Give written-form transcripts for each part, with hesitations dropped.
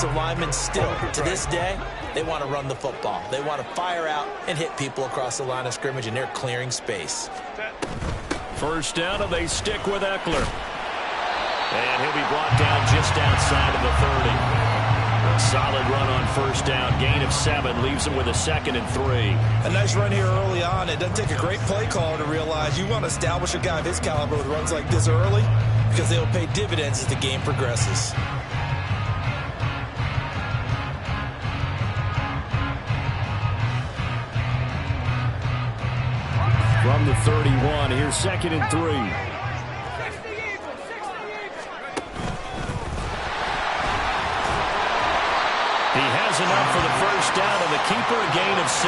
Linemen still, to this day, they want to run the football. They want to fire out and hit people across the line of scrimmage, and they're clearing space. First down, and they stick with Eckler. And he'll be brought down just outside of the 30. A solid run on first down. Gain of 7 leaves him with a 2nd and 3. A nice run here early on. It doesn't take a great play caller to realize you want to establish a guy of his caliber with runs like this early because they'll pay dividends as the game progresses. From the 31, here's 2nd and 3. He has enough for the first down, and the keeper a gain of 6.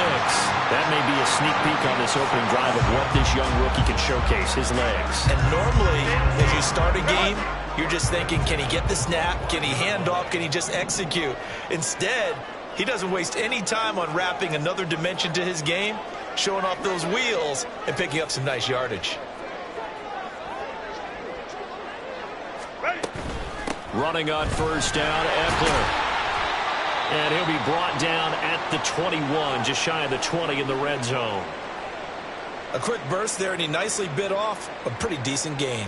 That may be a sneak peek on this opening drive of what this young rookie can showcase, his legs. And normally, as you start a game, you're just thinking, can he get the snap? Can he hand off? Can he just execute? Instead, he doesn't waste any time on wrapping another dimension to his game, showing off those wheels and picking up some nice yardage. Running on first down, Eckler. And he'll be brought down at the 21, just shy of the 20 in the red zone. A quick burst there, and he nicely bit off a pretty decent gain.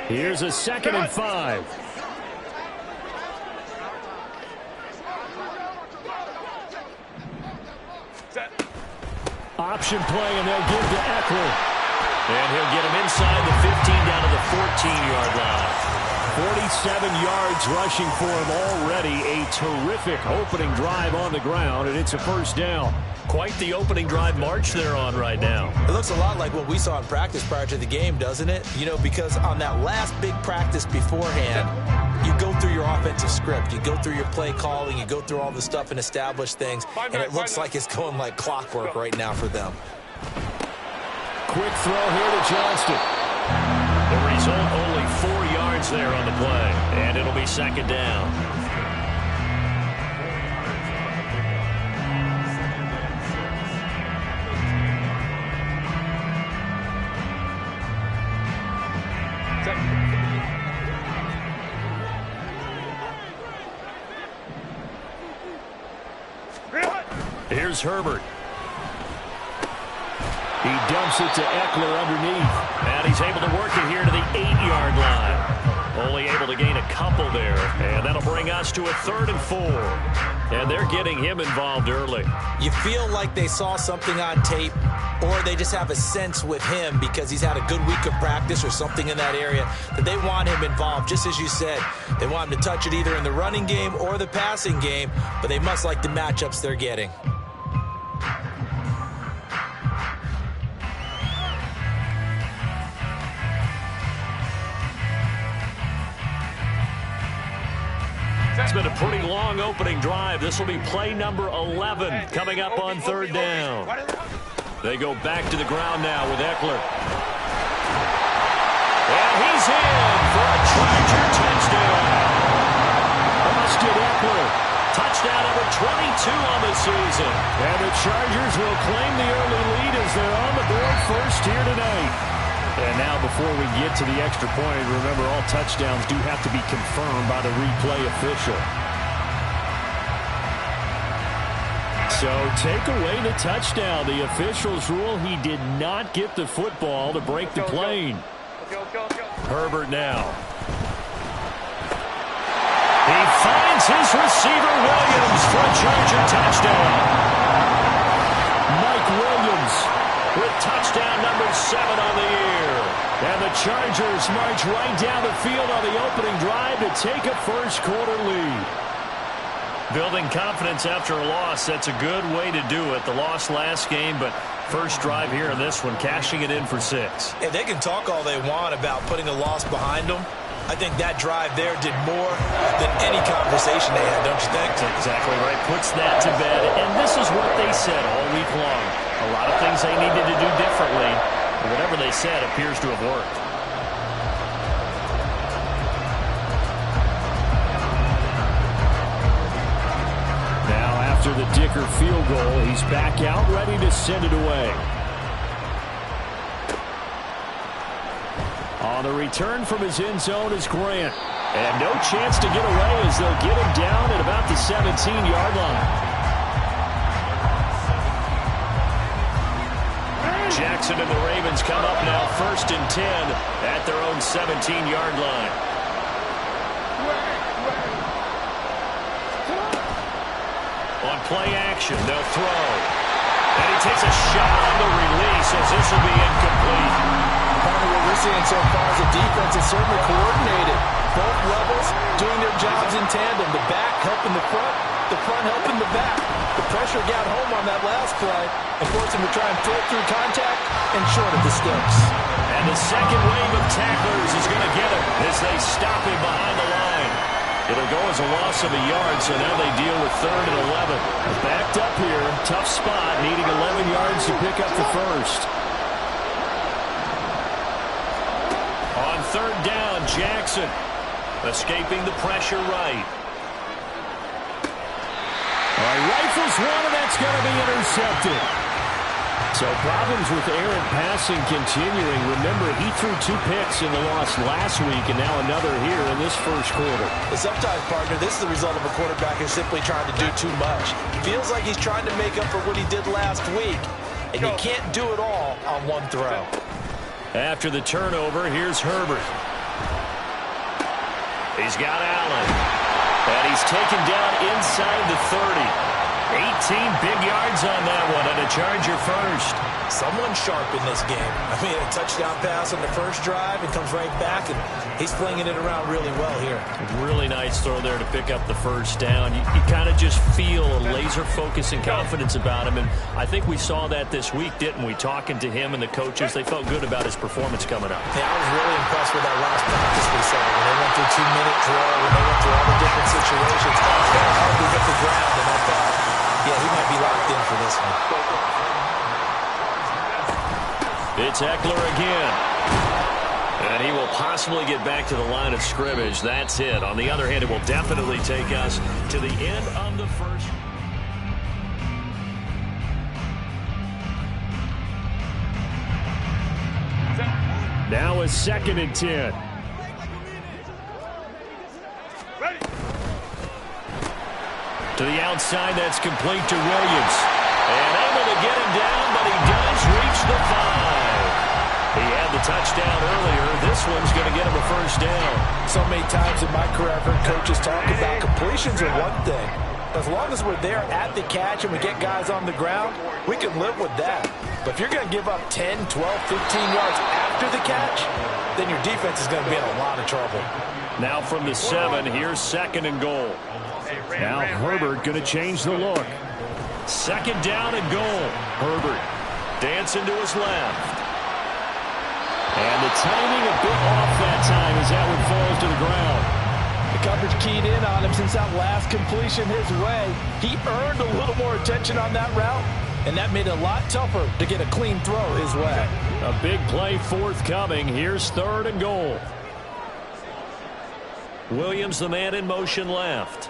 Here's a 2nd and 5. Option play, and they'll give to Eckler. And he'll get him inside the 15 down to the 14-yard line. 47 yards rushing for him already. A terrific opening drive on the ground, and it's a first down. Quite the opening drive march they're on right now. It looks a lot like what we saw in practice prior to the game, doesn't it? You know, because on that last big practice beforehand, you go through your offensive script, you go through your play calling, you go through all the stuff and establish things, and it looks like it's going like clockwork right now for them. Quick throw here to Johnston. The result, only 4 yards there on the play, and it'll be 2nd down. Here's Herbert. He dumps it to Eckler underneath. And he's able to work it here to the 8-yard line. Only able to gain a couple there. And that'll bring us to a 3rd and 4. And they're getting him involved early. You feel like they saw something on tape, or they just have a sense with him because he's had a good week of practice or something in that area that they want him involved. Just as you said, they want him to touch it either in the running game or the passing game, but they must like the matchups they're getting. It's been a pretty long opening drive. This will be play number 11 coming up on 3rd down. They go back to the ground now with Eckler. And he's in for a Charger touchdown. Austin Eckler, touchdown number 22 on the season. And the Chargers will claim the early lead as they're on the board first here tonight. And now before we get to the extra point, remember all touchdowns do have to be confirmed by the replay official. So take away the touchdown. The officials rule he did not get the football to break the plane. Herbert now. He finds his receiver Williams for a Charger touchdown. Mike Williams with touchdown number 7 on the year. And the Chargers march right down the field on the opening drive to take a first quarter lead. Building confidence after a loss, that's a good way to do it. The loss last game, but first drive here in this one, cashing it in for 6. Yeah, they can talk all they want about putting the loss behind them. I think that drive there did more than any conversation they had, don't you think? That's exactly right. Puts that to bed. And this is what they said all week long. A lot of things they needed to do differently. But whatever they said appears to have worked. Now after the Dicker field goal, he's back out ready to send it away. On the return from his end zone is Grant. And no chance to get away as they'll get him down at about the 17-yard line. Jackson and the Ravens come up now 1st and 10 at their own 17-yard line. On play action, they'll throw. And he takes a shot on the release as this will be incomplete. Part of what we're seeing so far is the defense is certainly coordinated. Both levels doing their jobs in tandem. The back helping the front helping the back. The pressure got home on that last play and forced him to try and float through contact and short of the sticks. And the second wave of tacklers is going to get him as they stop him behind the line. It'll go as a loss of a yard, so now they deal with 3rd and 11. Backed up here, tough spot, needing 11 yards to pick up the first. On 3rd down, Jackson escaping the pressure right. All right, rifles one, and that's going to be intercepted. So problems with errant passing continuing. Remember, he threw 2 picks in the loss last week, and now another here in this first quarter. But sometimes, partner, this is the result of a quarterback who's simply trying to do too much. Feels like he's trying to make up for what he did last week, and you can't do it all on one throw. After the turnover, here's Herbert. He's got Allen. And he's taken down inside the 30. 18 big yards on that one, and a Charger first. Someone sharp in this game. I mean, a touchdown pass on the first drive and comes right back, and he's flinging it around really well here. Really nice throw there to pick up the first down. You kind of just feel a laser focus and confidence about him, and I think we saw that this week, didn't we? Talking to him and the coaches, they felt good about his performance coming up. Yeah, I was really impressed with that last practice we saw. When they went through 2-minute drill, when they went through all the different situations, guys got to help him get the ground, and I thought, yeah, he might be locked in for this one. It's Eckler again. And he will possibly get back to the line of scrimmage. That's it. On the other hand, it will definitely take us to the end of the first. Now a 2nd and 10. To the outside, that's complete to Williams. And able to get him down, but he does reach the 5. He had the touchdown earlier. This one's going to get him a first down. So many times in my career, I've heard coaches talk about completions are one thing. As long as we're there at the catch and we get guys on the ground, we can live with that. But if you're going to give up 10, 12, 15 yards after the catch, then your defense is going to be in a lot of trouble. Now from the 7, here's 2nd and goal. Now Herbert going to change the look. 2nd down and goal. Herbert dancing to his left. And the timing a bit off that time as that one falls to the ground. The coverage keyed in on him since that last completion his way. He earned a little more attention on that route, and that made it a lot tougher to get a clean throw his way. A big play forthcoming. Here's 3rd and goal. Williams, the man in motion left.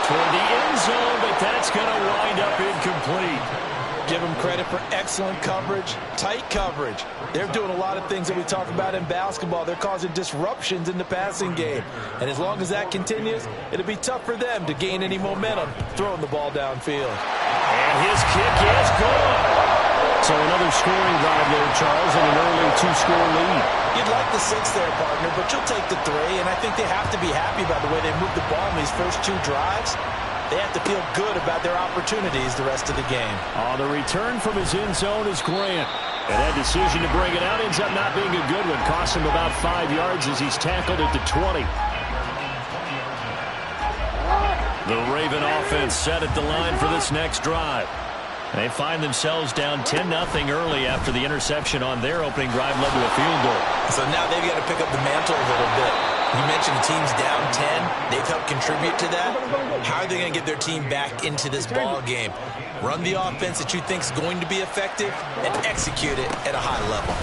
Toward the end zone, but that's going to wind up incomplete. Give them credit for excellent coverage, tight coverage. They're doing a lot of things that we talk about in basketball. They're causing disruptions in the passing game. And as long as that continues, it'll be tough for them to gain any momentum throwing the ball downfield. And his kick is good. So another scoring drive there, Charles, and an early 2-score lead. You'd like the 6 there, partner, but you'll take the 3, and I think they have to be happy about the way they moved the ball in these first 2 drives. They have to feel good about their opportunities the rest of the game. On the return from his end zone is Grant. And that decision to bring it out ends up not being a good one. Cost him about 5 yards as he's tackled at the 20. The Raven offense set at the line for this next drive. They find themselves down 10-0 early after the interception on their opening drive led to a field goal. So now they've got to pick up the mantle a little bit. You mentioned the team's down 10. They've helped contribute to that. How are they going to get their team back into this ball game? Run the offense that you think is going to be effective and execute it at a high level.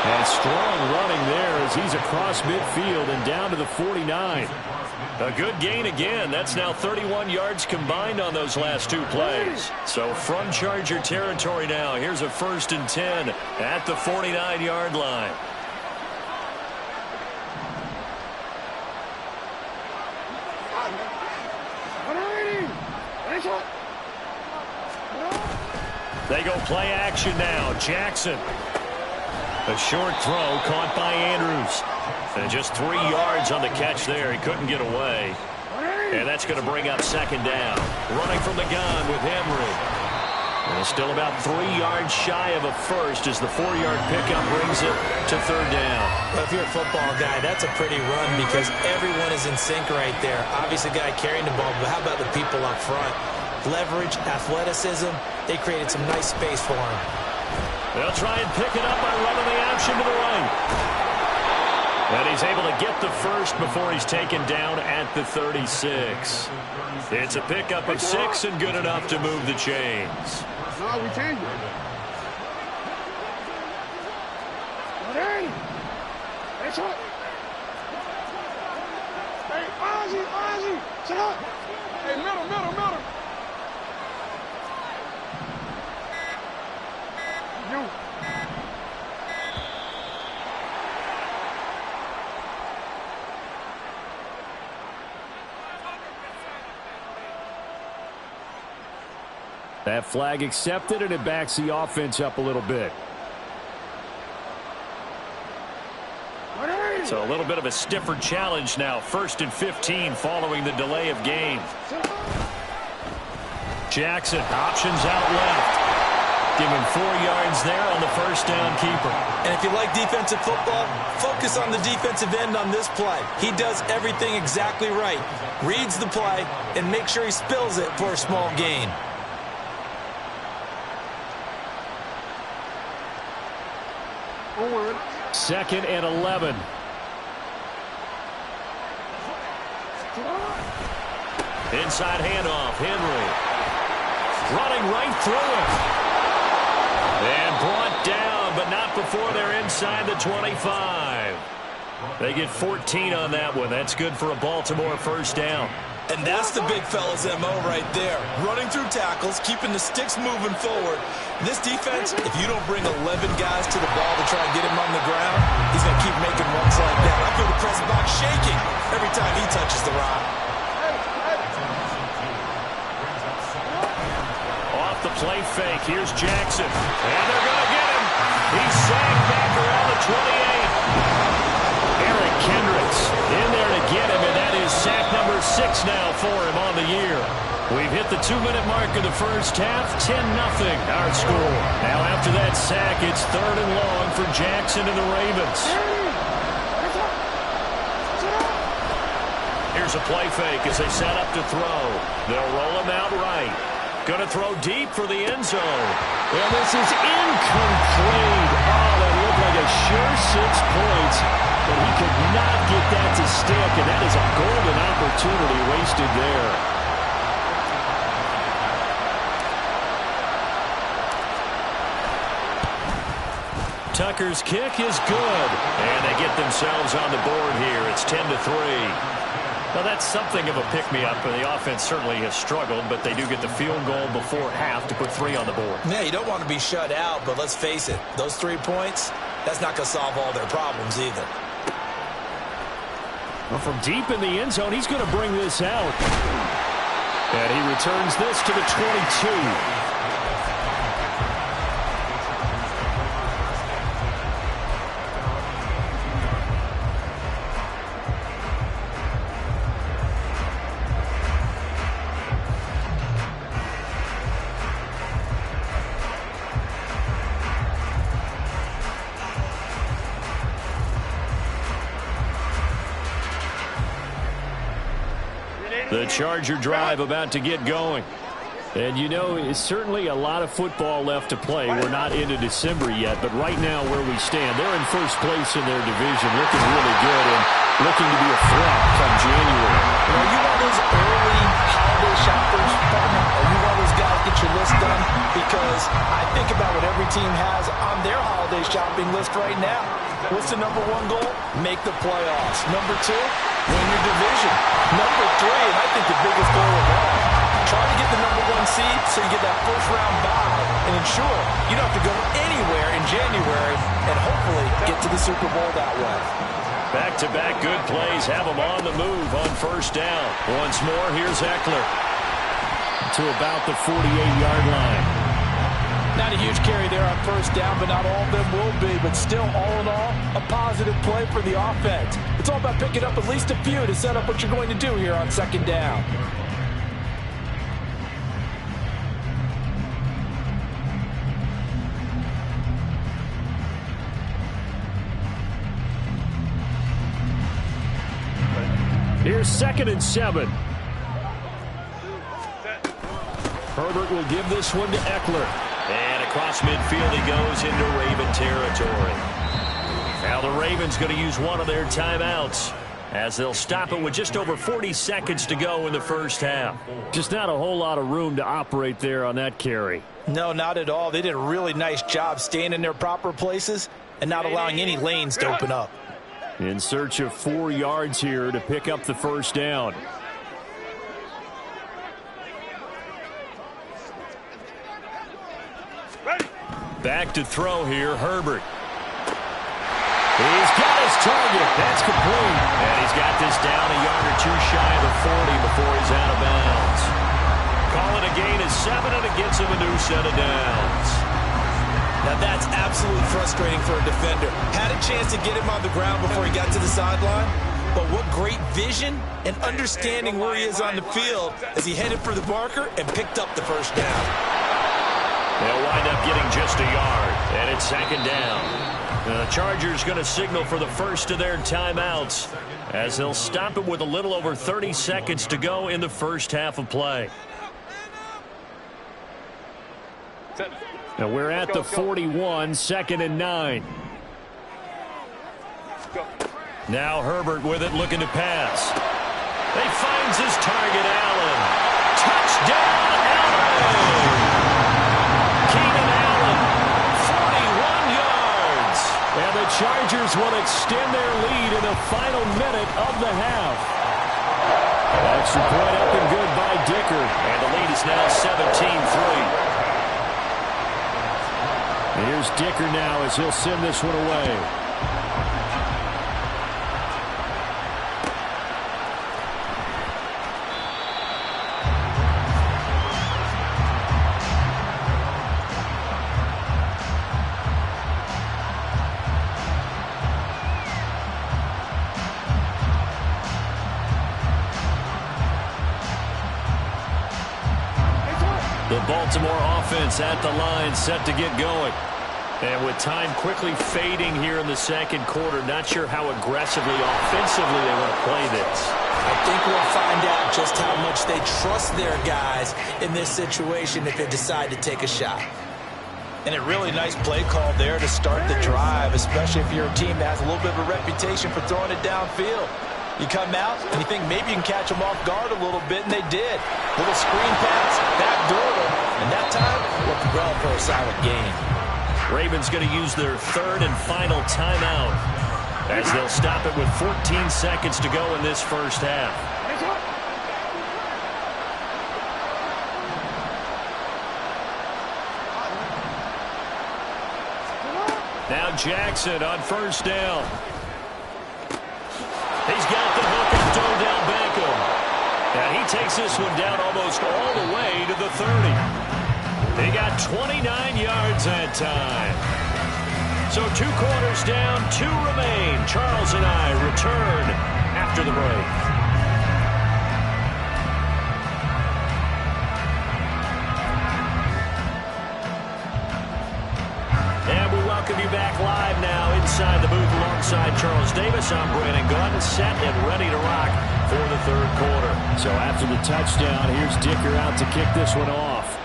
And strong running there as he's across midfield and down to the 49. A good gain again. That's now 31 yards combined on those last two plays. So from Charger territory now, here's a 1st and 10 at the 49-yard line. They go play action now. Jackson. A short throw caught by Andrews. And just 3 yards on the catch there. He couldn't get away. And that's going to bring up 2nd down. Running from the gun with Henry. And still about 3 yards shy of a first as the 4-yard pickup brings it to 3rd down. Well, if you're a football guy, that's a pretty run because everyone is in sync right there. Obviously, the guy carrying the ball, but how about the people up front? Leverage, athleticism, they created some nice space for him. They'll try and pick it up by running the option to the right. And he's able to get the first before he's taken down at the 36. It's a pickup of 6 and good enough to move the chains. No, we change it. Hey, shut up. Hey, Ozzy, shut up. Hey, middle. You. That flag accepted, and it backs the offense up a little bit. So a little bit of a stiffer challenge now. 1st and 15 following the delay of game. Jackson, options out left. Give him 4 yards there on the 1st down keeper. And if you like defensive football, focus on the defensive end on this play. He does everything exactly right. Reads the play and makes sure he spills it for a small gain. Forward. 2nd and 11. Inside handoff, Henry. Running right through him. And brought down, but not before they're inside the 25. They get 14 on that one. That's good for a Baltimore 1st down. And that's the big fella's MO right there. Running through tackles, keeping the sticks moving forward. This defense, if you don't bring 11 guys to the ball to try and get him on the ground, he's going to keep making runs like that. I feel the press box shaking every time he touches the rock. Off the play fake, here's Jackson. And they're going to get him. He's sagged back around the 28. Eric Kendricks in there to get him, and that is sack number 6 now for him on the year. We've hit the 2-minute mark of the first half, 10-0 our score. Now after that sack, it's 3rd and long for Jackson and the Ravens. Here's a play fake as they set up to throw. They'll roll him out right. Going to throw deep for the end zone. Well, this is incomplete. Oh, that looked like a sure 6 points. But he could not get that to stick, and that is a golden opportunity wasted there. Tucker's kick is good, and they get themselves on the board here. It's 10-3. Now, that's something of a pick-me-up, and the offense certainly has struggled, but they do get the field goal before half to put 3 on the board. Yeah, you don't want to be shut out, but let's face it, those 3 points, that's not going to solve all their problems either. Well, from deep in the end zone, he's going to bring this out. And he returns this to the 22. The Charger drive about to get going. And, you know, it's certainly a lot of football left to play. We're not into December yet, but right now where we stand, they're in first place in their division, looking really good and looking to be a threat come January. Are you one of those early holiday shoppers? Are you one of those guys get your list done, because I think about what every team has on their holiday shopping list right now. What's the number one goal? Make the playoffs. Number two, win your division. Number three, and I think the biggest goal of all, try to get the number one seed so you get that first round bye and ensure you don't have to go anywhere in January and hopefully get to the Super Bowl that way. Back-to-back good plays have them on the move on first down. Once more, here's Eckler to about the 48-yard line. Not a huge carry there on first down, but not all of them will be. But still, all in all, a positive play for the offense. It's all about picking up at least a few to set up what you're going to do here on second down. Here's 2nd and 7. Herbert will give this one to Eckler. And across midfield he goes into Raven territory. Now the Ravens going to use one of their timeouts as they'll stop it with just over 40 seconds to go in the first half. Just not a whole lot of room to operate there on that carry. No, not at all. They did a really nice job staying in their proper places and not allowing any lanes to open up. In search of 4 yards here to pick up the first down. Back to throw here, Herbert. He's got his target. That's complete. And he's got this down a yard or two shy of the 40 before he's out of bounds. Call it a gain of 7, and it gets him a new set of downs. Now that's absolutely frustrating for a defender. Had a chance to get him on the ground before he got to the sideline, but what great vision and understanding where he is on the field as he headed for the marker and picked up the first down. They'll wind up getting just a yard, and it's 2nd down. The Chargers going to signal for the first of their timeouts as they'll stop it with a little over 30 seconds to go in the first half of play. Now we're at the 41, 2nd and 9. Now Herbert with it, looking to pass. He finds his target, Allen. Touchdown, Allen! Keenan Allen, 41 yards. And the Chargers will extend their lead in the final minute of the half. Extra point up and good by Dicker. And the lead is now 17-3. Here's Dicker now as he'll send this one away. The Baltimore offense at the line, set to get going. And with time quickly fading here in the second quarter, not sure how aggressively, offensively they want to play this. I think we'll find out just how much they trust their guys in this situation if they decide to take a shot. And a really nice play call there to start the drive, especially if you're a team that has a little bit of a reputation for throwing it downfield. You come out and you think maybe you can catch them off guard a little bit, and they did. Little screen pass, backdoor them, and that time, looked well for a solid gain. Ravens going to use their 3rd and final timeout as they'll stop it with 14 seconds to go in this first half. Now Jackson on first down. He's got the hook of Odell Beckham. And he takes this one down almost all the way to the 30. He got 29 yards that time. So 2 quarters down, 2 remain. Charles and I return after the break. And we welcome you back live now inside the booth alongside Charles Davis. I'm Brandon Gunn, set and ready to rock for the 3rd quarter. So after the touchdown, here's Dicker out to kick this one off.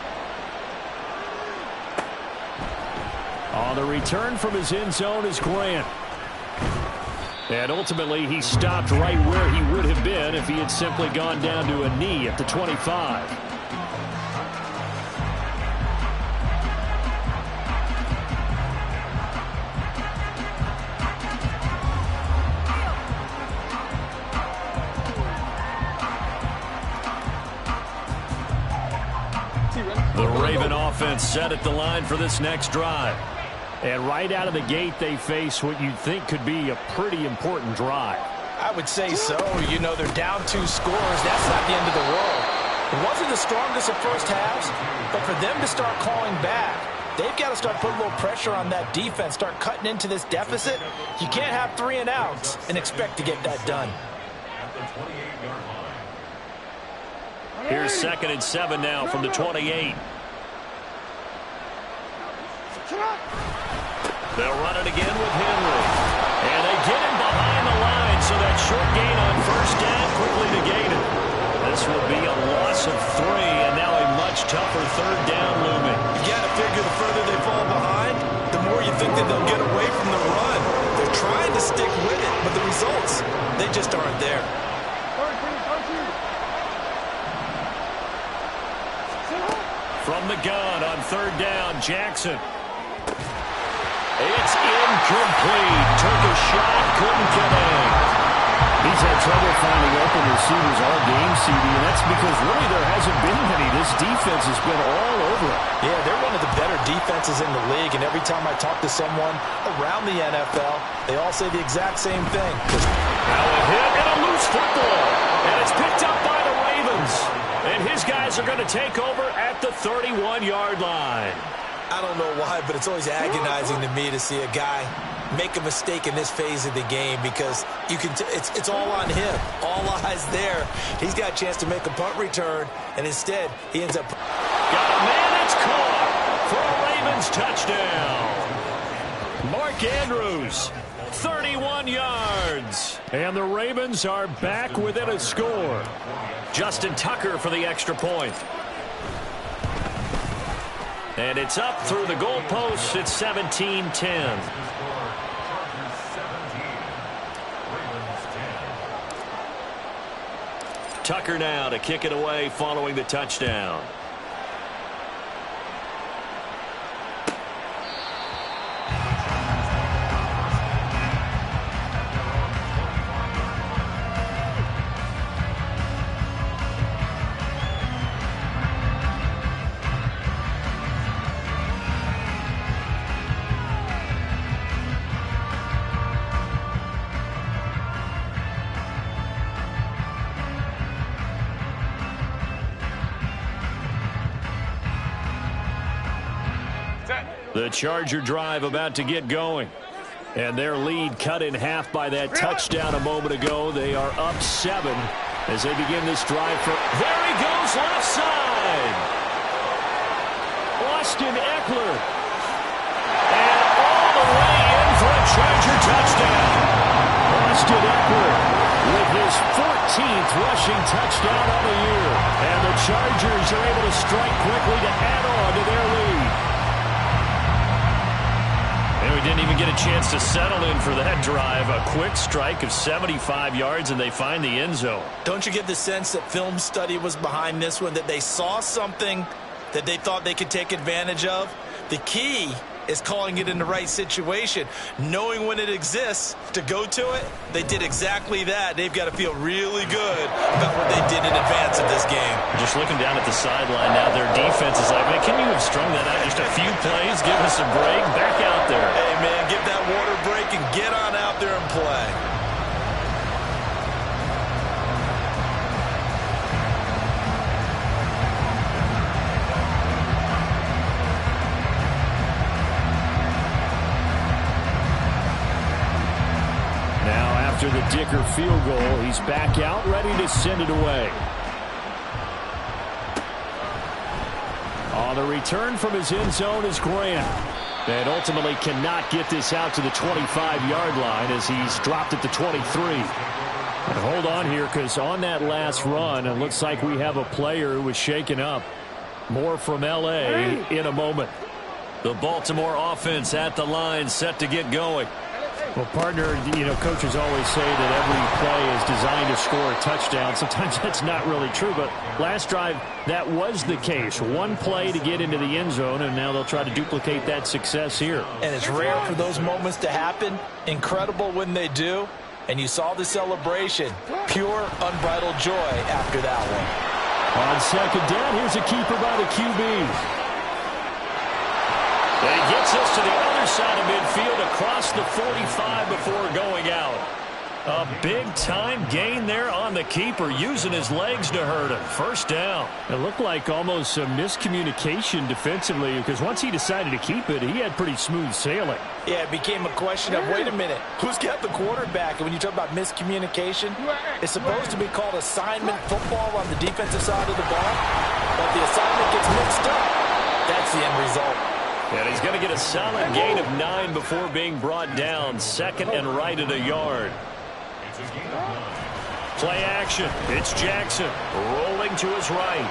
On the return from his end zone is Grant. And ultimately, he stopped right where he would have been if he had simply gone down to a knee at the 25. offense set at the line for this next drive. And right out of the gate, they face what you'd think could be a pretty important drive. I would say so. You know, they're down 2 scores. That's not the end of the world. It wasn't the strongest of first halves, but for them to start calling back, they've got to start putting a little pressure on that defense, start cutting into this deficit. You can't have 3 and outs and expect to get that done. Here's 2nd and 7 now from the 28. They'll run it again with Henry. And they get him behind the line, so that short gain on first down quickly negated. This will be a loss of 3, and now a much tougher 3rd down looming. You got to figure the further they fall behind, the more you think that they'll get away from the run. They're trying to stick with it, but the results, they just aren't there. From the gun on 3rd down, Jackson. It's incomplete. Took a shot, couldn't connect. He's had trouble finding open receivers all game, CD, and that's because really there hasn't been many. This defense has been all over it. Yeah, they're one of the better defenses in the league, and every time I talk to someone around the NFL, they all say the exact same thing. Now a hit and a loose football, and it's picked up by the Ravens. And his guys are going to take over at the 31-yard line. I don't know why, but it's always agonizing to me to see a guy make a mistake in this phase of the game because you can. It's all on him. All eyes there. He's got a chance to make a punt return, and instead he ends up. Got a man that's caught for a Ravens touchdown. Mark Andrews, 31 yards. And the Ravens are back within a score. Justin Tucker for the extra point. And it's up through the goalposts. It's 17-10. Tucker now to kick it away following the touchdown. The Charger drive about to get going. And their lead cut in half by that touchdown a moment ago. They are up 7 as they begin this drive. There he goes, left side. Austin Eckler. And all the way in for a Charger touchdown. Austin Eckler with his 14th rushing touchdown on the year. And the Chargers are able to strike quickly to add on to their lead. And we didn't even get a chance to settle in for that drive. A quick strike of 75 yards, and they find the end zone. Don't you get the sense that film study was behind this one, that they saw something that they thought they could take advantage of? The key is calling it in the right situation, knowing when it exists to go to it. They did exactly that. They've got to feel really good about what they did in advance of this game. Just looking down at the sideline now, their defense is like, man, can you have strung that out just a few plays? Give us a break. Back out there. Hey, man, give that water break and get on out there and play. After the Dicker field goal, he's back out, ready to send it away. On the return from his end zone is Grant. And ultimately cannot get this out to the 25-yard line as he's dropped at the 23. And hold on here, because on that last run, it looks like we have a player who was shaken up. More from L.A. in a moment. The Baltimore offense at the line, set to get going. Well, partner, you know, coaches always say that every play is designed to score a touchdown. Sometimes that's not really true, but last drive, that was the case. One play to get into the end zone, and now they'll try to duplicate that success here. And it's rare for those moments to happen. Incredible when they do. And you saw the celebration. Pure, unbridled joy after that one. On second down, here's a keeper by the QB. And he gets us to the other side of midfield across the 45 before going out. A big-time gain there on the keeper, using his legs to hurt him. First down. It looked like almost a miscommunication defensively, because once he decided to keep it, he had pretty smooth sailing. Yeah, it became a question of, wait a minute, who's got the quarterback? And when you talk about miscommunication, it's supposed to be called assignment football on the defensive side of the ball, but the assignment gets mixed up. That's the end result. And he's going to get a solid gain of 9 before being brought down. Second and right at a yard. Play action. It's Jackson rolling to his right.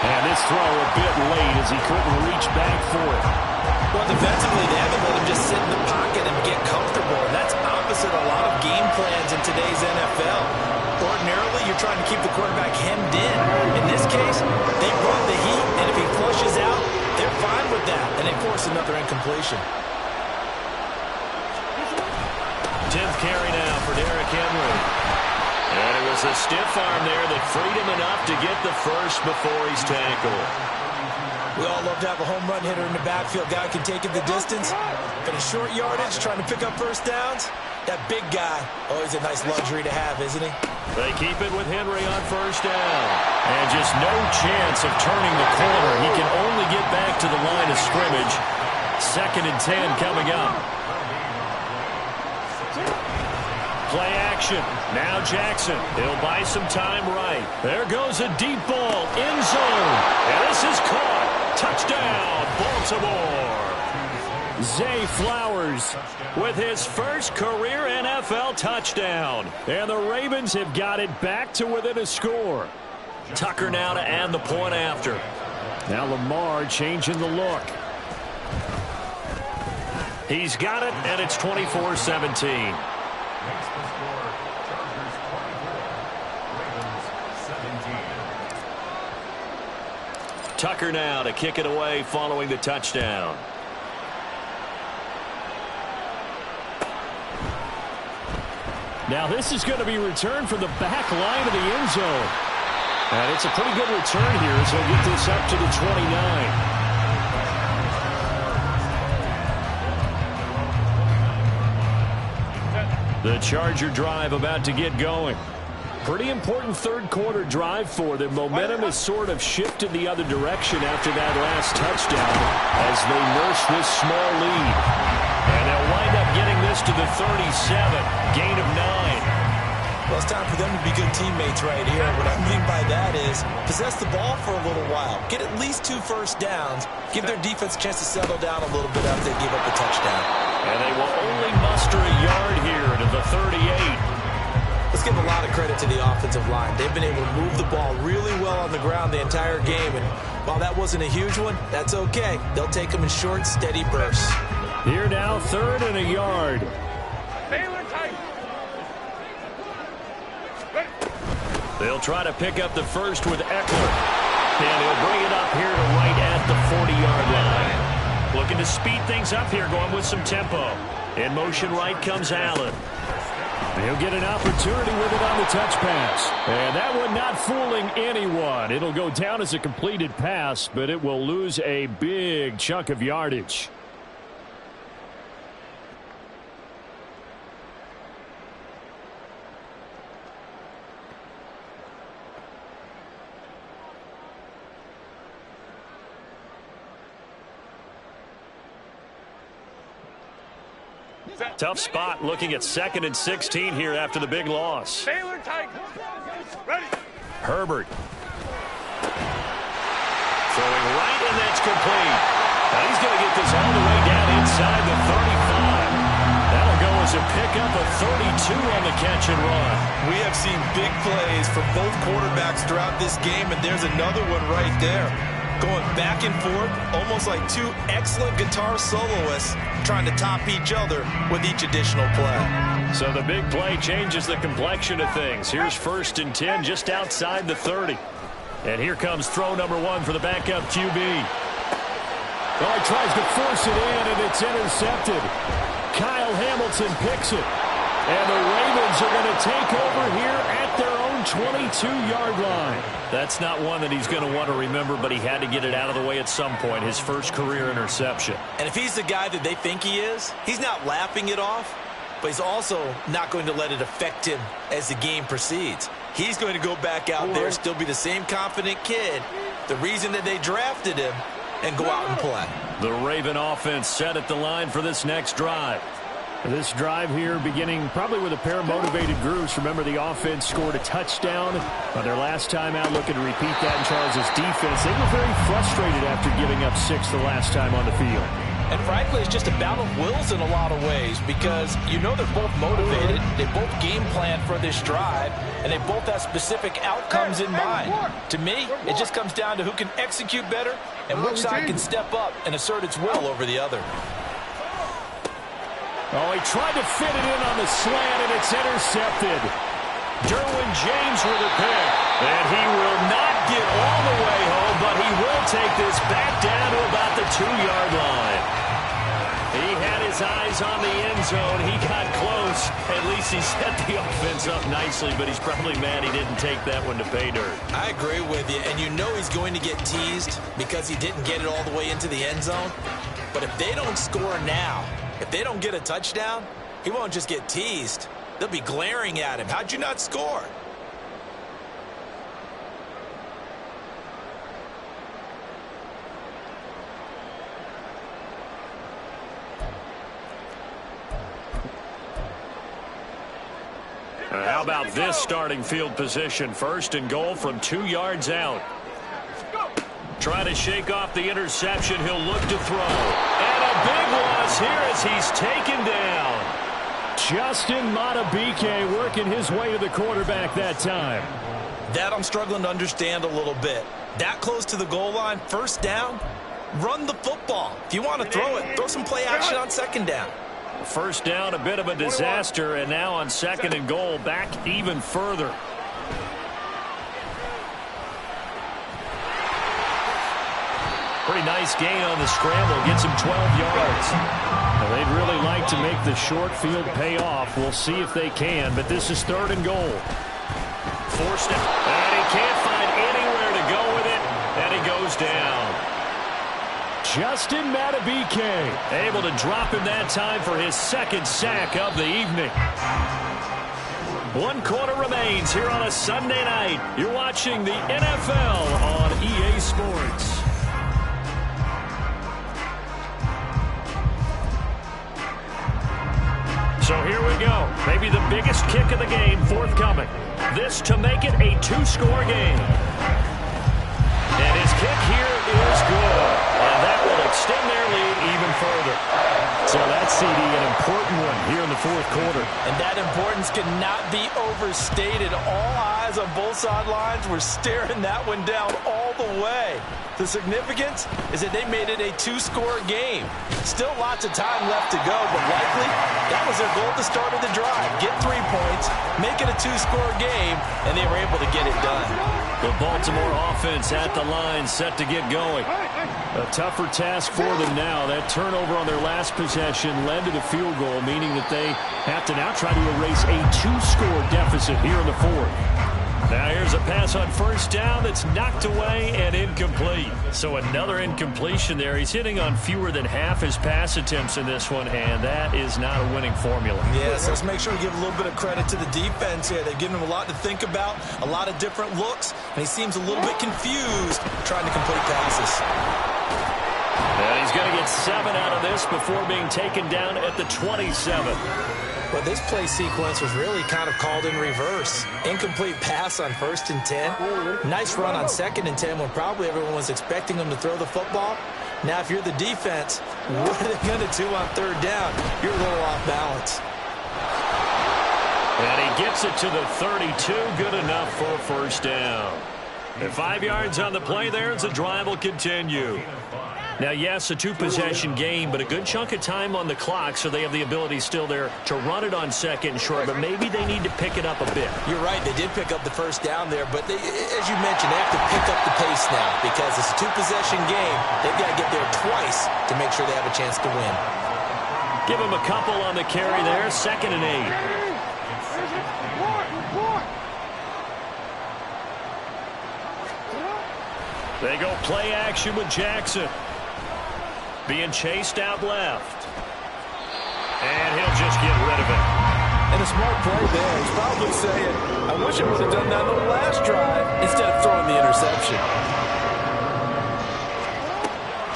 And this throw a bit late as he couldn't reach back for it. Well, defensively, they haven't let him just sit in the pocket and get comfortable, and that's opposite a lot of game plans in today's NFL. Ordinarily, you're trying to keep the quarterback hemmed in. In this case, they brought the heat, and if he flushes out, they're fine with that, and they force another incompletion. 10th carry now for Derrick Henry. And it was a stiff arm there that freed him enough to get the first before he's tackled. We all love to have a home run hitter in the backfield. Guy can take it the distance. But a short yardage, trying to pick up first downs, that big guy, always a nice luxury to have, isn't he? They keep it with Henry on first down. And just no chance of turning the corner. He can only get back to the line of scrimmage. 2nd and 10 coming up. Play action. Now Jackson. He'll buy some time right. There goes a deep ball. End zone. And this is caught. Touchdown, Baltimore. Zay Flowers with his first career NFL touchdown. And the Ravens have got it back to within a score. Tucker now to add the point after. Now Lamar changing the look. He's got it, and it's 24-17. Tucker now to kick it away following the touchdown. Now this is going to be returned from the back line of the end zone. And it's a pretty good return here, so he'll get this up to the 29. The Charger drive about to get going. Pretty important third quarter drive for them. Momentum has sort of shifted the other direction after that last touchdown as they nurse this small lead. And they'll wind up getting this to the 37. Gain of 9. Well, it's time for them to be good teammates right here. What I mean by that is possess the ball for a little while. Get at least 2 first downs. Give their defense a chance to settle down a little bit after they give up a touchdown. And they will only muster a yard here to the 38. Let's give a lot of credit to the offensive line. They've been able to move the ball really well on the ground the entire game. And while that wasn't a huge one, that's okay. They'll take them in short, steady bursts. Here now, 3rd and a yard. They'll try to pick up the first with Eckler. And he'll bring it up here to right at the 40-yard line. Looking to speed things up here, going with some tempo. In motion right comes Allen. He'll get an opportunity with it on the touch pass. And that one not fooling anyone. It'll go down as a completed pass, but it will lose a big chunk of yardage. Tough spot looking at 2nd and 16 here after the big loss. Herbert. Throwing right, and that's complete. Now he's going to get this all the way down inside the 35. That'll go as a pickup of 32 on the catch and run. We have seen big plays from both quarterbacks throughout this game, and there's another one right there. Going back and forth, almost like 2 excellent guitar soloists trying to top each other with each additional play. So the big play changes the complexion of things. Here's 1st and 10 just outside the 30. And here comes throw number 1 for the backup QB. Oh, he tries to force it in, and it's intercepted. Kyle Hamilton picks it. And the Ravens are going to take over here at their own 22-yard line. That's not one that he's going to want to remember, but he had to get it out of the way at some point, his first career interception. And if he's the guy that they think he is, he's not laughing it off, but he's also not going to let it affect him as the game proceeds. He's going to go back out there, still be the same confident kid, the reason that they drafted him, and go out and play. The Raven offense set at the line for this next drive. This drive here beginning probably with a pair of motivated groups. Remember, the offense scored a touchdown on their last time out, looking to repeat that in Charles' defense. They were very frustrated after giving up 6 the last time on the field. And frankly, it's just a battle of wills in a lot of ways because you know they're both motivated, they both game plan for this drive, and they both have specific outcomes in mind. To me, it just comes down to who can execute better and which side can step up and assert its will over the other. Oh, he tried to fit it in on the slant, and it's intercepted. Derwin James with a pick. And he will not get all the way home, but he will take this back down to about the 2-yard line. He had his eyes on the end zone. He got close. At least he set the offense up nicely, but he's probably mad he didn't take that one to pay dirt. I agree with you, and you know he's going to get teased because he didn't get it all the way into the end zone. But if they don't score now, if they don't get a touchdown, he won't just get teased. They'll be glaring at him. How'd you not score? How about this starting field position? 1st and goal from 2 yards out. Trying to shake off the interception. He'll look to throw. And a big loss here as he's taken down. Justin Madubuike working his way to the quarterback that time. That I'm struggling to understand a little bit. That close to the goal line, 1st down, run the football. If you want to throw it, throw some play action on 2nd down. 1st down, a bit of a disaster, and now on 2nd and goal, back even further. Pretty nice gain on the scramble. Gets him 12 yards. Well, they'd really like to make the short field pay off. We'll see if they can, but this is 3rd and goal. Forced it, and he can't find anywhere to go with it, and he goes down. Justin Madubuike able to drop him that time for his 2nd sack of the evening. 1 quarter remains here on a Sunday night. You're watching the NFL on EA Sports. So here we go. Maybe the biggest kick of the game forthcoming. This to make it a 2-score game. And his kick here is good. And that will extend their lead even further. So that's, CD, an important one here in the 4th quarter. And that importance cannot be overstated. All eyes on both sidelines were staring that one down all the way. The significance is that they made it a 2-score game. Still lots of time left to go, but likely that was their goal at the start of the drive. Get 3 points, make it a 2-score game, and they were able to get it done. The Baltimore offense at the line, set to get going. A tougher task for them now. That turnover on their last possession led to the field goal, meaning that they have to now try to erase a 2-score deficit here in the 4th. Now here's a pass on 1st down that's knocked away and incomplete. So another incompletion there. He's hitting on fewer than half his pass attempts in this one, and that is not a winning formula. Yes, let's make sure we give a little bit of credit to the defense here. They've given him a lot to think about, a lot of different looks, and he seems a little bit confused trying to complete passes. And he's going to get 7 out of this before being taken down at the 27. Well, this play sequence was really kind of called in reverse. Incomplete pass on 1st and 10. Nice run on 2nd and 10 when probably everyone was expecting him to throw the football. Now, if you're the defense, what are they going to do on 3rd down? You're a little off balance. And he gets it to the 32. Good enough for a 1st down. And 5 yards on the play there as the drive will continue. Now, yes, a 2-possession game, but a good chunk of time on the clock, so they have the ability still there to run it on 2nd and short, but maybe they need to pick it up a bit. You're right. They did pick up the 1st down there, but they, as you mentioned, they have to pick up the pace now because it's a 2-possession game. They've got to get there twice to make sure they have a chance to win. Give him a couple on the carry there, 2nd and 8. They go play action with Jackson. Being chased out left. And he'll just get rid of it. And a smart play there. He's probably saying, I wish I would have done that on the last drive instead of throwing the interception.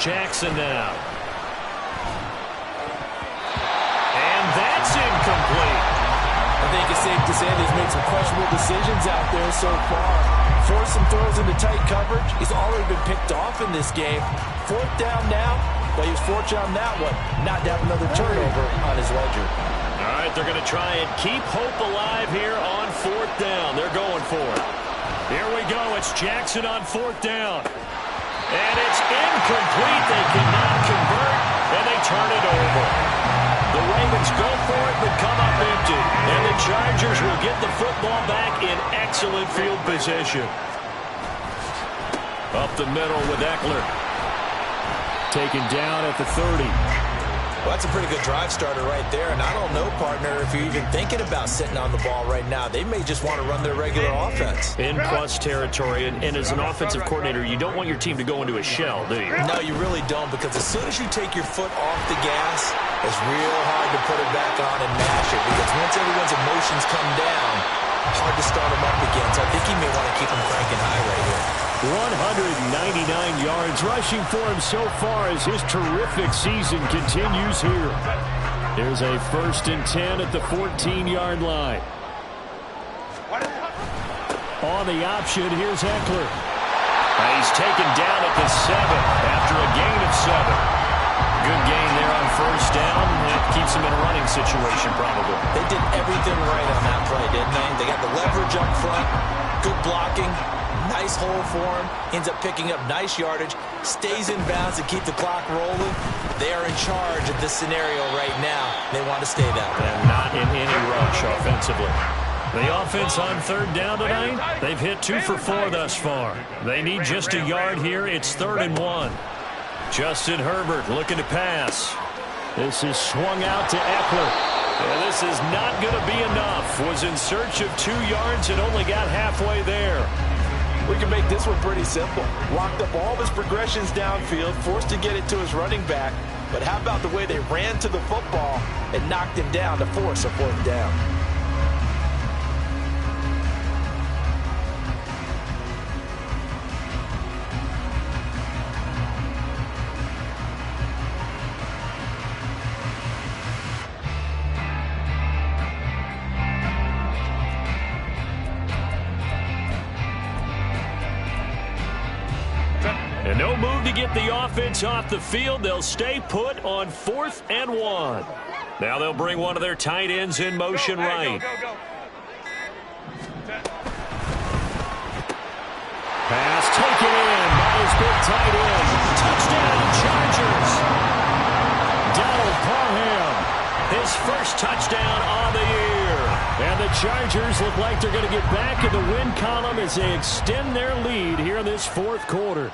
Jackson now. And that's incomplete. I think it's safe to say that he's made some questionable decisions out there so far. Forced some throws into tight coverage. He's already been picked off in this game. 4th down now, but he was fortunate on that one, not to have another turnover on his ledger. All right, they're going to try and keep hope alive here on 4th down. They're going for it. Here we go. It's Jackson on 4th down. And it's incomplete. They cannot convert, and they turn it over. The Ravens go for it, but come up empty. And the Chargers will get the football back in excellent field position. Up the middle with Eckler. Taken down at the 30. Well, that's a pretty good drive starter right there. And I don't know, partner, if you're even thinking about sitting on the ball right now. They may just want to run their regular offense. In plus territory. And as an offensive coordinator, you don't want your team to go into a shell, do you? No, you really don't, because as soon as you take your foot off the gas, it's real hard to put it back on and mash it. Because once everyone's emotions come down, hard to start them up again. So I think he may want to keep them cranking high right here. 199 yards rushing for him so far as his terrific season continues here. There's a 1st and 10 at the 14-yard line. On the option, here's Eckler. He's taken down at the 7 after a gain of 7. Good gain there on 1st down. It keeps him in a running situation, probably. They did everything right on that play, didn't they? They got the leverage up front, good blocking, nice hole for him, ends up picking up nice yardage, stays in bounds to keep the clock rolling. They are in charge of this scenario right now. They want to stay that way. And not in any rush offensively. The offense on 3rd down tonight, they've hit 2 for 4 thus far. They need just a yard here. It's 3rd and 1. Justin Herbert looking to pass. This is swung out to Eckler. And this is not going to be enough. Was in search of 2 yards and only got halfway there. We can make this one pretty simple. Locked up all of his progressions downfield, forced to get it to his running back. But how about the way they ran to the football and knocked him down to force a 4th down? And no move to get the offense off the field. They'll stay put on 4th and 1. Now they'll bring one of their tight ends in motion right. Pass taken in by his big tight end. Touchdown, Chargers. Donald Parham, his first touchdown on the year. And the Chargers look like they're going to get back in the win column as they extend their lead here in this 4th quarter.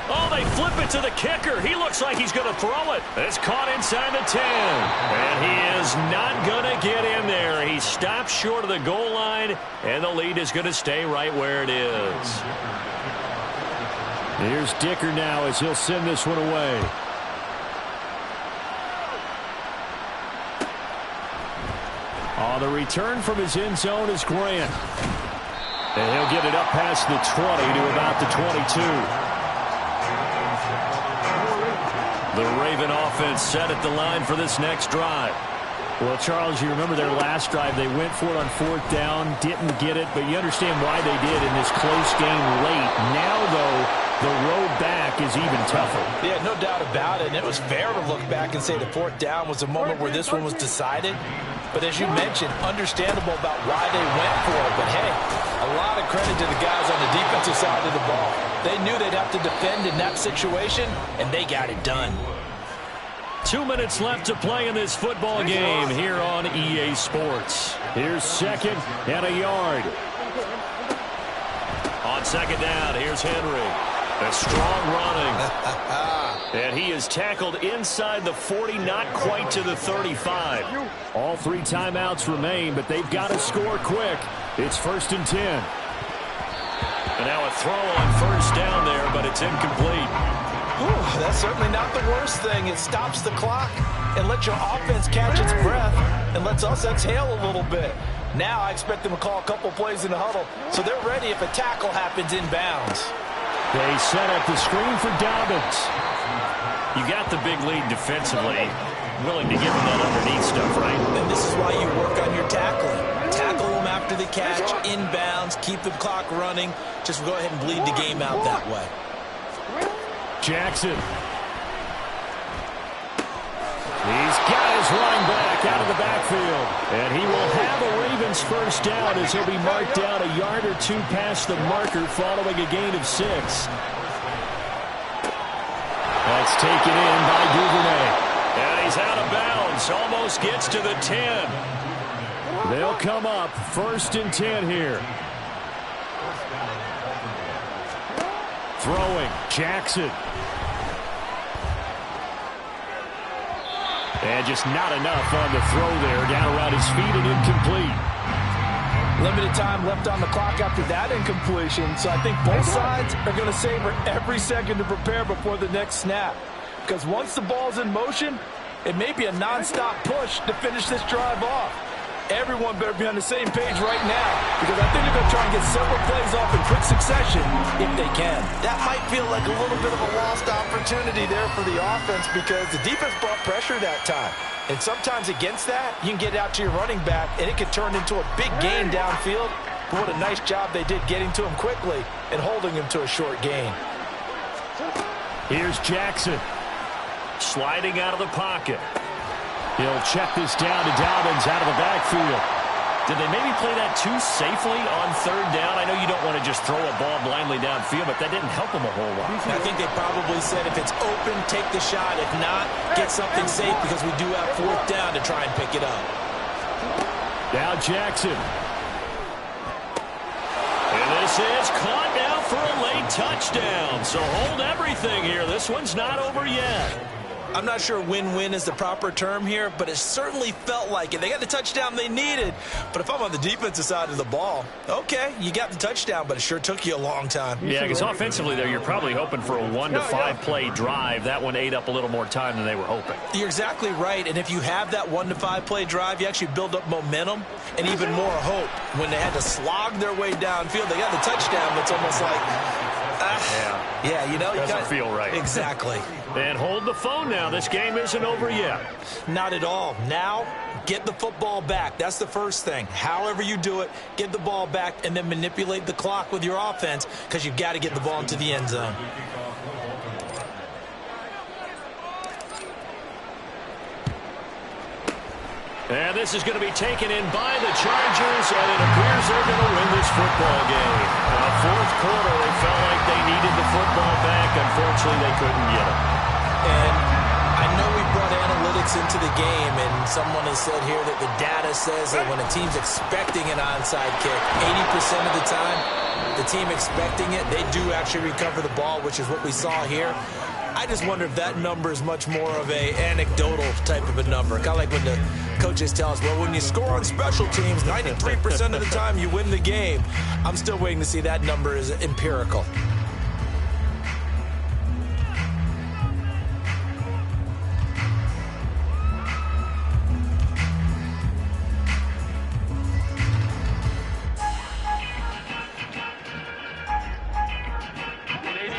Oh, they flip it to the kicker. He looks like he's going to throw it. It's caught inside the 10. And he is not going to get in there. He stops short of the goal line, and the lead is going to stay right where it is. Here's Dicker now as he'll send this one away. On the return from his end zone is Grant. And he'll get it up past the 20 to about the 22. The Raven offense set at the line for this next drive. Well, Charles, you remember their last drive. They went for it on 4th down, didn't get it, but you understand why they did in this close game late. Now, though, the road back is even tougher. Yeah, no doubt about it. And it was fair to look back and say the 4th down was the moment where this one was decided. But as you mentioned, understandable about why they went for it. But, hey, a lot of credit to the guys on the defensive side of the ball. They knew they'd have to defend in that situation, and they got it done. 2 minutes left to play in this football game here on EA Sports. Here's 2nd and a yard. On 2nd down, here's Henry. A strong running. And he is tackled inside the 40, not quite to the 35. All 3 timeouts remain, but they've got to score quick. It's 1st and 10. now a throw on first down there, but it's incomplete. Whew, that's certainly not the worst thing. It stops the clock and lets your offense catch its breath and lets us exhale a little bit. Now I expect them to call a couple plays in the huddle, so they're ready if a tackle happens inbounds. They set up the screen for Dobbins. You got the big lead defensively, willing to give them that underneath stuff, right? And this is why you work on your tackling. Tackle them after the catch, inbounds, keep the clock running. Just go ahead and bleed the game out that way. Jackson. He's got his running back out of the backfield. And he will have a Ravens first down as he'll be marked down a yard or two past the marker following a gain of 6. That's taken in by Duvernay. And he's out of bounds. Almost gets to the 10. They'll come up 1st and 10 here. Throwing. Jackson. And just not enough on the throw there. Down around his feet and incomplete. Limited time left on the clock after that incompletion, so I think both sides are going to savor every second to prepare before the next snap. Because once the ball's in motion, it may be a nonstop push to finish this drive off. Everyone better be on the same page right now, because I think they're going to try and get several plays off in quick succession if they can. That might feel like a little bit of a lost opportunity there for the offense, because the defense brought pressure that time. And sometimes against that, you can get out to your running back, and it can turn into a big gain downfield. But what a nice job they did getting to him quickly and holding him to a short gain. Here's Jackson. Sliding out of the pocket. He'll check this down to Dobbins out of the backfield. Did they maybe play that too safely on 3rd down? I know you don't want to just throw a ball blindly downfield, but that didn't help them a whole lot. I think they probably said if it's open, take the shot. If not, get something safe, because we do have 4th down to try and pick it up. Now Jackson. And this is caught now for a late touchdown. So hold everything here. This one's not over yet. I'm not sure win-win is the proper term here, but it certainly felt like it. They got the touchdown they needed, but if I'm on the defensive side of the ball, okay, you got the touchdown, but it sure took you a long time. Yeah, because offensively there, you're probably hoping for a 1 to 5 play drive. That one ate up a little more time than they were hoping. You're exactly right, and if you have that 1 to 5 play drive, you actually build up momentum and even more hope. When they had to slog their way downfield, they got the touchdown, but it's almost like, yeah, you know, doesn't feel right. Exactly. And hold the phone now. This game isn't over yet. Not at all. Now, get the football back. That's the first thing. However you do it, get the ball back and then manipulate the clock with your offense, because you've got to get the ball into the end zone. And this is going to be taken in by the Chargers, and it appears they're going to win this football game. Now, 4th quarter, they felt like they needed the football back. Unfortunately, they couldn't get it. And I know we brought analytics into the game, and someone has said here that the data says that when a team's expecting an onside kick, 80% of the time, the team expecting it, they do actually recover the ball, which is what we saw here. I just wonder if that number is much more of a anecdotal type of a number. Kind of like when the coaches tell us, well, when you score on special teams, 93% of the time you win the game. I'm still waiting to see that number is empirical.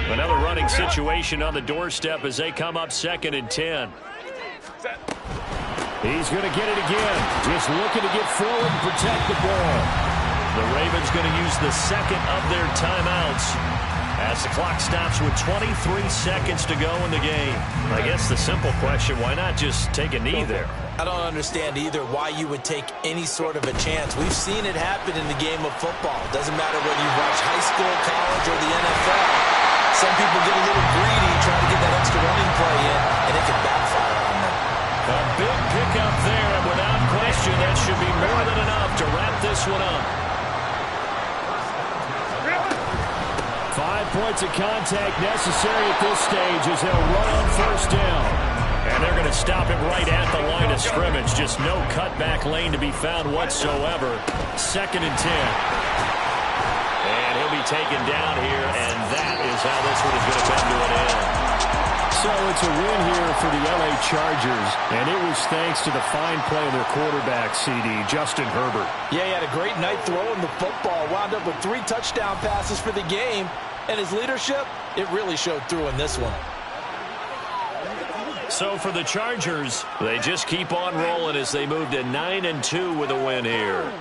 Another running situation on the doorstep as they come up 2nd and 10. He's going to get it again. Just looking to get forward and protect the ball. The Ravens going to use the 2nd of their timeouts as the clock stops with 23 seconds to go in the game. I guess the simple question, why not just take a knee there? I don't understand either why you would take any sort of a chance. We've seen it happen in the game of football. It doesn't matter whether you watch high school, college, or the NFL. Some people get a little greedy, try to get that extra running play in, and it can backfire on them. A big pickup there, and without question, that should be more than enough to wrap this one up. 5 points of contact necessary at this stage as they'll run on 1st down. And they're going to stop him right at the line of scrimmage. Just no cutback lane to be found whatsoever. 2nd and 10. And he'll be taken down here, and that is how this one is going to come to an end. So it's a win here for the L.A. Chargers, and it was thanks to the fine play of their quarterback, CD, Justin Herbert. Yeah, he had a great night throwing the football, wound up with 3 touchdown passes for the game, and his leadership, it really showed through in this one. So for the Chargers, they just keep on rolling as they move to 9-2 with a win here.